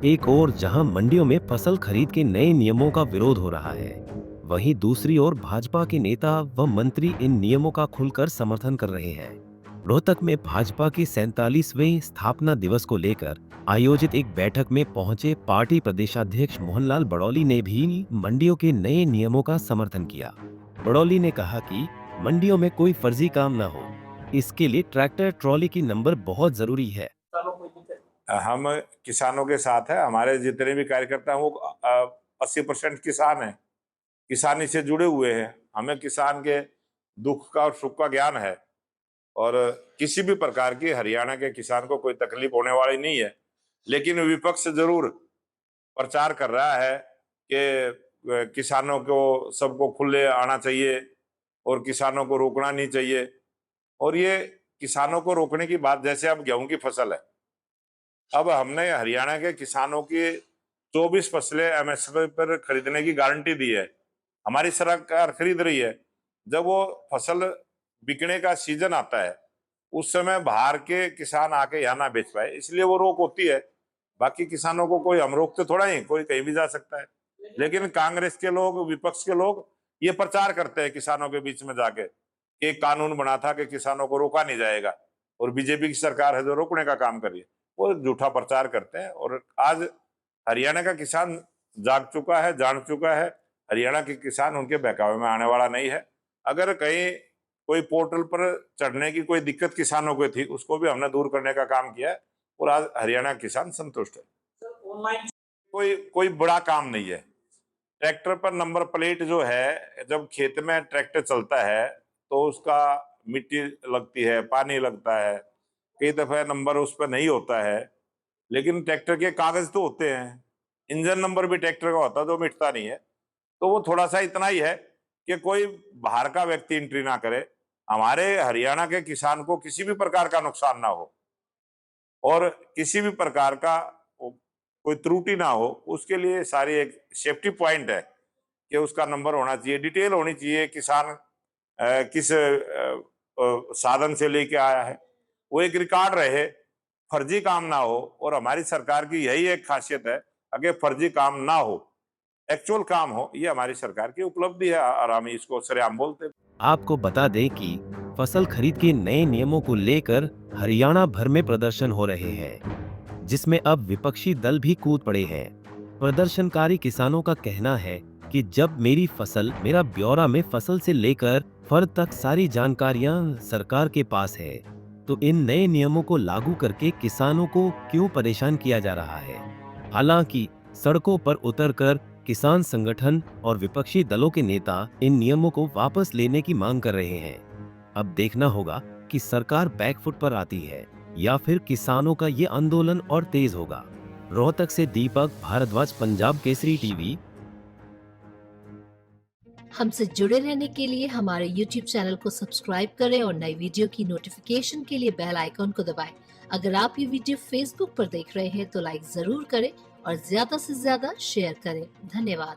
एक ओर जहां मंडियों में फसल खरीद के नए नियमों का विरोध हो रहा है, वहीं दूसरी ओर भाजपा के नेता व मंत्री इन नियमों का खुलकर समर्थन कर रहे हैं। रोहतक में भाजपा के 47वें स्थापना दिवस को लेकर आयोजित एक बैठक में पहुंचे पार्टी प्रदेशाध्यक्ष मोहनलाल बड़ौली ने भी मंडियों के नए नियमों का समर्थन किया। बड़ौली ने कहा कि मंडियों में कोई फर्जी काम न हो, इसके लिए ट्रैक्टर ट्रॉली की नंबर बहुत जरूरी है। हम किसानों के साथ है। हमारे जितने भी कार्यकर्ता हैं वो 80% किसान हैं, किसानी से जुड़े हुए हैं। हमें किसान के दुख का और सुख का ज्ञान है और किसी भी प्रकार की हरियाणा के किसान को कोई तकलीफ होने वाली नहीं है। लेकिन विपक्ष जरूर प्रचार कर रहा है कि किसानों को सबको खुले आना चाहिए और किसानों को रोकना नहीं चाहिए। और ये किसानों को रोकने की बात, जैसे अब गेहूं की फसल है, अब हमने हरियाणा के किसानों की 24 फसलें एमएसपी पर खरीदने की गारंटी दी है। हमारी सरकार खरीद रही है। जब वो फसल बिकने का सीजन आता है उस समय बाहर के किसान आके यहाँ ना बेच पाए, इसलिए वो रोक होती है। बाकी किसानों को कोई हम रोकते थोड़ा ही, कोई कहीं भी जा सकता है। लेकिन कांग्रेस के लोग, विपक्ष के लोग ये प्रचार करते हैं किसानों के बीच में जाके कि एक कानून बना था कि किसानों को रोका नहीं जाएगा और बीजेपी की सरकार है जो रोकने का काम कर रही है। वो झूठा प्रचार करते हैं। और आज हरियाणा का किसान जाग चुका है, जान चुका है। हरियाणा के किसान उनके बहकावे में आने वाला नहीं है। अगर कहीं कोई पोर्टल पर चढ़ने की कोई दिक्कत किसानों को थी, उसको भी हमने दूर करने का काम किया है और आज हरियाणा किसान संतुष्ट है। कोई कोई बड़ा काम नहीं है। ट्रैक्टर पर नंबर प्लेट जो है, जब खेत में ट्रैक्टर चलता है तो उसका मिट्टी लगती है, पानी लगता है, कई दफे नंबर उस पर नहीं होता है। लेकिन ट्रैक्टर के कागज तो होते हैं। इंजन नंबर भी ट्रैक्टर का होता है जो मिटता नहीं है। तो वो थोड़ा सा इतना ही है कि कोई बाहर का व्यक्ति एंट्री ना करे, हमारे हरियाणा के किसान को किसी भी प्रकार का नुकसान ना हो और किसी भी प्रकार का कोई त्रुटि ना हो, उसके लिए सारी एक सेफ्टी पॉइंट है कि उसका नंबर होना चाहिए, डिटेल होनी चाहिए, किसान किस साधन से लेके आया है, वो एक रिकॉर्ड रहे, फर्जी काम ना हो। और हमारी सरकार की यही एक खासियत है, अगर फर्जी काम ना हो, एक्चुअल काम हो, ये हमारी सरकार की उपलब्धि है और हम इसको सरेआम बोलते हैं। आपको बता दें कि फसल खरीद के नए नियमों को लेकर हरियाणा भर में प्रदर्शन हो रहे हैं, जिसमें अब विपक्षी दल भी कूद पड़े हैं। प्रदर्शनकारी किसानों का कहना है कि जब मेरी फसल, मेरा ब्यौरा में फसल से लेकर फर्द तक सारी जानकारियां सरकार के पास है, तो इन नए नियमों को लागू करके किसानों को क्यों परेशान किया जा रहा है। हालांकि सड़कों पर उतरकर किसान संगठन और विपक्षी दलों के नेता इन नियमों को वापस लेने की मांग कर रहे हैं। अब देखना होगा कि सरकार बैकफुट पर आती है या फिर किसानों का ये आंदोलन और तेज होगा। रोहतक से दीपक भारद्वाज, पंजाब केसरी टीवी। हमसे जुड़े रहने के लिए हमारे YouTube चैनल को सब्सक्राइब करें और नई वीडियो की नोटिफिकेशन के लिए बेल आइकॉन को दबाएं। अगर आप ये वीडियो Facebook पर देख रहे हैं तो लाइक जरूर करें और ज्यादा से ज्यादा शेयर करें। धन्यवाद।